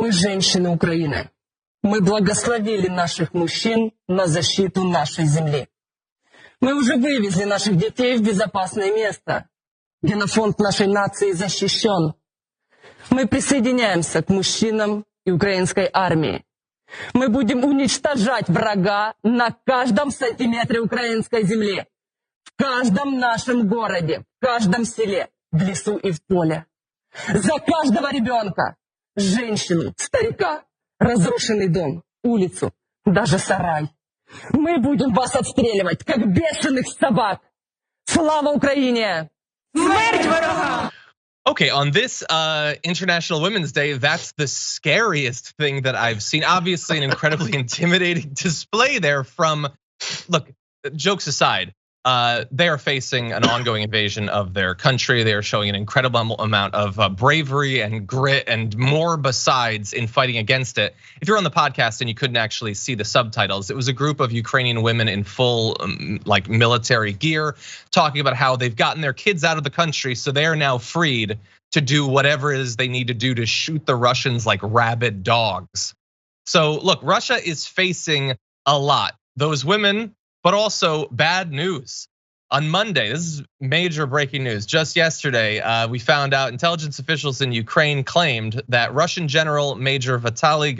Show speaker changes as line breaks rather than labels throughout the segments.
Мы женщины Украины. Мы благословили наших мужчин на защиту нашей земли. Мы уже вывезли наших детей в безопасное место. Генофонд нашей нации защищен. Мы присоединяемся к мужчинам и украинской армии. Мы будем уничтожать врага на каждом сантиметре украинской земли. В каждом нашем городе, в каждом селе, в лесу и в поле. За каждого ребенка, женщину, старика, разрушенный дом, улицу, даже сарай. Мы будем вас отстреливать, как бешеных собак. Слава Украине! Смерть ворогам!
Okay, on this International Women's Day, that's the scariest thing that I've seen. Obviously, an incredibly intimidating display there from, look, jokes aside, they are facing an ongoing invasion of their country. They are showing an incredible amount of bravery and grit and more besides in fighting against it. If you're on the podcast and you couldn't actually see the subtitles, it was a group of Ukrainian women in full like military gear talking about how they've gotten their kids out of the country, so they are now freed to do whatever it is they need to do to shoot the Russians like rabid dogs. So look, Russia is facing a lot. Those women, but also bad news. On Monday, this is major breaking news. Just yesterday, we found out intelligence officials in Ukraine claimed that Russian General Major Vitaly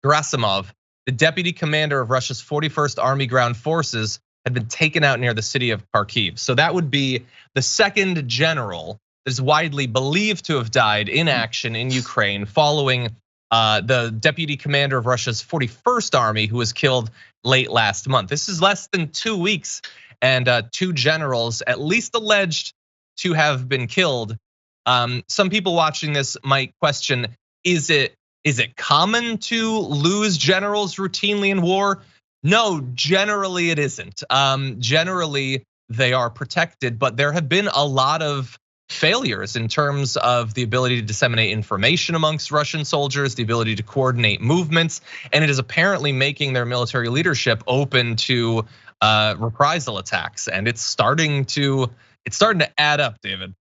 Gerasimov, the deputy commander of Russia's 41st Army Ground Forces, had been taken out near the city of Kharkiv. So that would be the second general that is widely believed to have died in action in Ukraine following the deputy commander of Russia's 41st Army, who was killed late last month. This is less than 2 weeks, and two generals at least alleged to have been killed. Some people watching this might question, is it common to lose generals routinely in war? No, generally it isn't. Generally they are protected, but there have been a lot of failures in terms of the ability to disseminate information amongst Russian soldiers, the ability to coordinate movements, and it is apparently making their military leadership open to reprisal attacks. And it's starting to add up, David.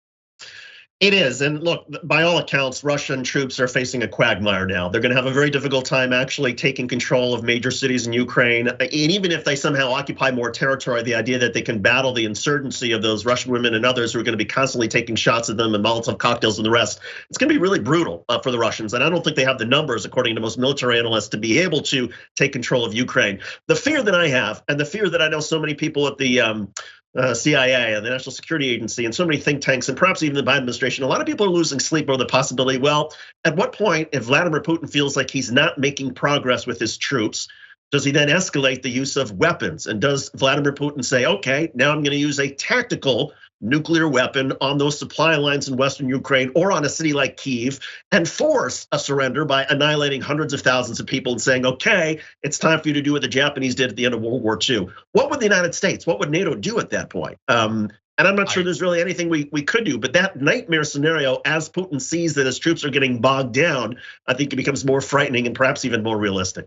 It is, and look, by all accounts, Russian troops are facing a quagmire now. They're gonna have a very difficult time actually taking control of major cities in Ukraine. And even if they somehow occupy more territory, the idea that they can battle the insurgency of those Russian women and others who are gonna be constantly taking shots at them and Molotov cocktails and the rest, it's gonna be really brutal for the Russians. And I don't think they have the numbers, according to most military analysts, to be able to take control of Ukraine. The fear that I have, and the fear that I know so many people at the CIA and the National Security Agency and so many think tanks and perhaps even the Biden administration, a lot of people are losing sleep over the possibility, well, at what point, if Vladimir Putin feels like he's not making progress with his troops, does he then escalate the use of weapons? And does Vladimir Putin say, okay, now I'm gonna use a tactical nuclear weapon on those supply lines in Western Ukraine or on a city like Kyiv and force a surrender by annihilating hundreds of thousands of people and saying, okay, it's time for you to do what the Japanese did at the end of World War II. What would the United States, what would NATO do at that point? And I'm not sure there's really anything we could do, but that nightmare scenario, as Putin sees that his troops are getting bogged down, I think it becomes more frightening and perhaps even more realistic.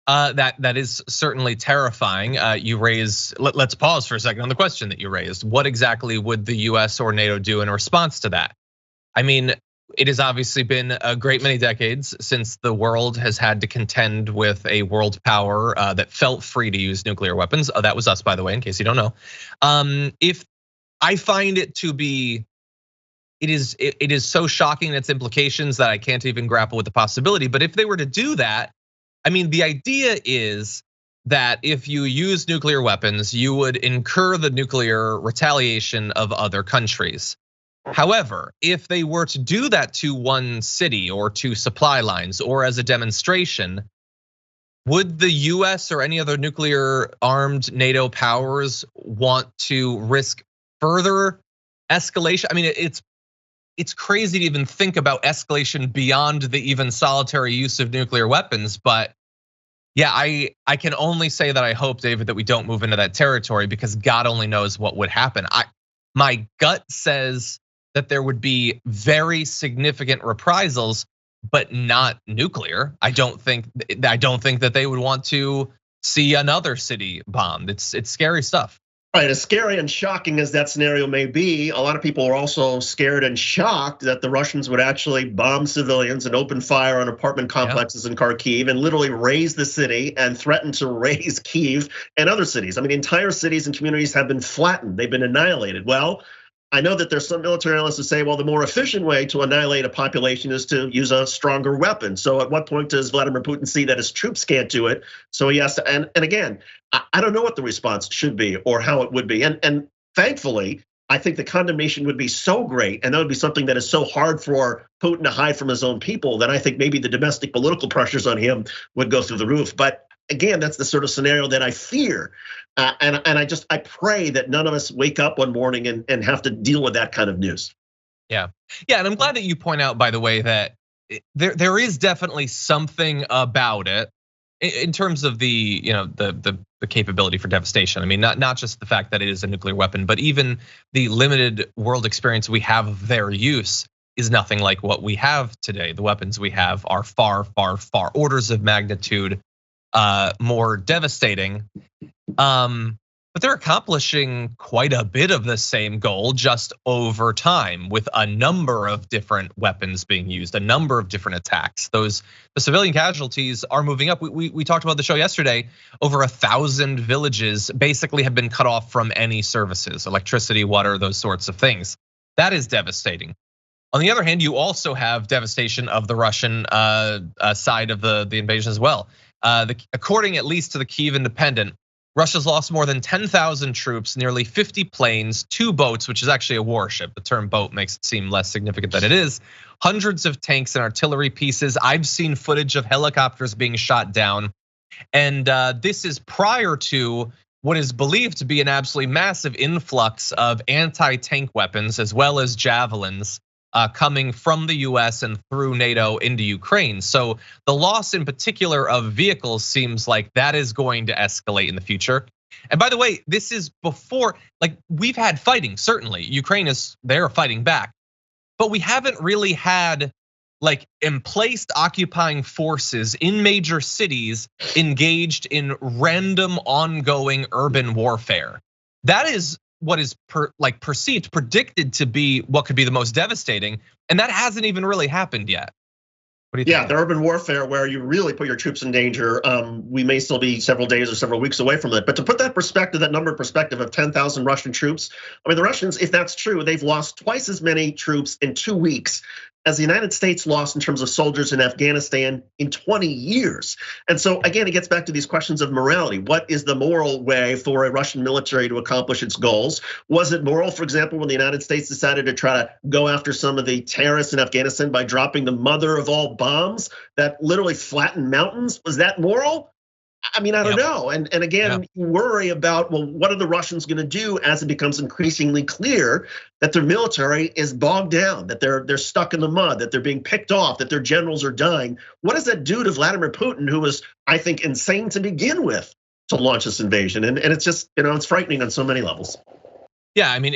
That is certainly terrifying. You raise, let's pause for a second on the question that you raised. What exactly would the US or NATO do in response to that? I mean, it has obviously been a great many decades since the world has had to contend with a world power that felt free to use nuclear weapons. That was us, by the way, in case you don't know. If I find it to be, it is so shocking in its implications that I can't even grapple with the possibility. But if they were to do that, I mean, the idea is that if you use nuclear weapons, you would incur the nuclear retaliation of other countries. However, if they were to do that to one city or to supply lines or as a demonstration, would the US or any other nuclear armed NATO powers want to risk further escalation? I mean, it's crazy to even think about escalation beyond the even solitary use of nuclear weapons. But yeah, I can only say that I hope, David, that we don't move into that territory because God only knows what would happen. My gut says that there would be very significant reprisals, but not nuclear. I don't think that they would want to see another city bombed. It's scary stuff.
Right, as scary and shocking as that scenario may be, a lot of people are also scared and shocked that the Russians would actually bomb civilians and open fire on apartment complexes in Kharkiv and literally raze the city and threaten to raze Kyiv and other cities. I mean, entire cities and communities have been flattened, they've been annihilated. Well, I know that there's some military analysts who say, well, the more efficient way to annihilate a population is to use a stronger weapon. So at what point does Vladimir Putin see that his troops can't do it? So he has to, and again, I don't know what the response should be or how it would be. And thankfully, I think the condemnation would be so great, and that would be something that is so hard for Putin to hide from his own people, that I think maybe the domestic political pressures on him would go through the roof. But again, that's the sort of scenario that I fear. And I pray that none of us wake up one morning and have to deal with that kind of news.
Yeah, and I'm glad that you point out, by the way, that there is definitely something about it in terms of the the capability for devastation. I mean, not just the fact that it is a nuclear weapon, but even the limited world experience we have of their use is nothing like what we have today. The weapons we have are far, far, far orders of magnitude more devastating. But they're accomplishing quite a bit of the same goal just over time, with a number of different weapons being used, a number of different attacks. The civilian casualties are moving up. We talked about the show yesterday. Over 1,000 villages basically have been cut off from any services, electricity, water, those sorts of things. That is devastating. On the other hand, you also have devastation of the Russian side of the invasion as well. According at least to the Kyiv Independent, Russia's lost more than 10,000 troops, nearly 50 planes, 2 boats, which is actually a warship. The term boat makes it seem less significant than it is. Hundreds of tanks and artillery pieces. I've seen footage of helicopters being shot down. And this is prior to what is believed to be an absolutely massive influx of anti-tank weapons, as well as javelins, coming from the US and through NATO into Ukraine. So the loss in particular of vehicles seems like that is going to escalate in the future. And by the way, this is before, like, we've had fighting, certainly. Ukraine they're fighting back. But we haven't really had like emplaced occupying forces in major cities engaged in random ongoing urban warfare. That is what is perceived, predicted to be what could be the most devastating, and that hasn't even really happened yet. What do you think?
Yeah, the urban warfare where you really put your troops in danger. We may still be several days or several weeks away from it, but to put that perspective, that number perspective of 10,000 Russian troops, I mean, the Russians, if that's true, they've lost twice as many troops in 2 weeks as the United States lost in terms of soldiers in Afghanistan in 20 years. And so again, it gets back to these questions of morality. What is the moral way for a Russian military to accomplish its goals? Was it moral, for example, when the United States decided to try to go after some of the terrorists in Afghanistan by dropping the mother of all bombs that literally flattened mountains? Was that moral? I mean, I don't know. And again, you worry about, well, what are the Russians gonna do as it becomes increasingly clear that their military is bogged down, that they're stuck in the mud, that they're being picked off, that their generals are dying. What does that do to Vladimir Putin, who was, I think, insane to begin with, to launch this invasion? And it's just, it's frightening on so many levels.
Yeah, I mean,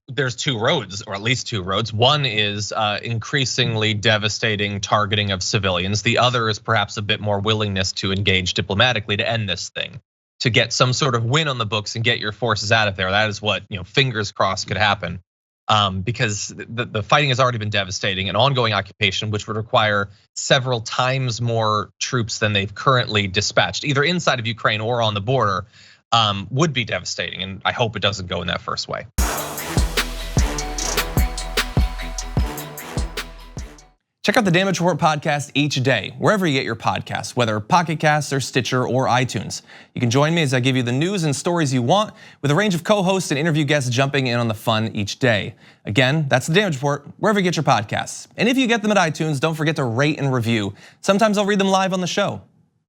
there's 2 roads, or at least 2 roads. One is increasingly devastating targeting of civilians. The other is perhaps a bit more willingness to engage diplomatically to end this thing, to get some sort of win on the books and get your forces out of there. That is what, fingers crossed, could happen. Because the fighting has already been devastating. An ongoing occupation, which would require several times more troops than they've currently dispatched, either inside of Ukraine or on the border, would be devastating, and I hope it doesn't go in that first way.
Check out the Damage Report podcast each day, wherever you get your podcasts, whether Pocket Casts or Stitcher or iTunes. You can join me as I give you the news and stories you want, with a range of co-hosts and interview guests jumping in on the fun each day. Again, that's the Damage Report, wherever you get your podcasts. And if you get them at iTunes, don't forget to rate and review. Sometimes I'll read them live on the show.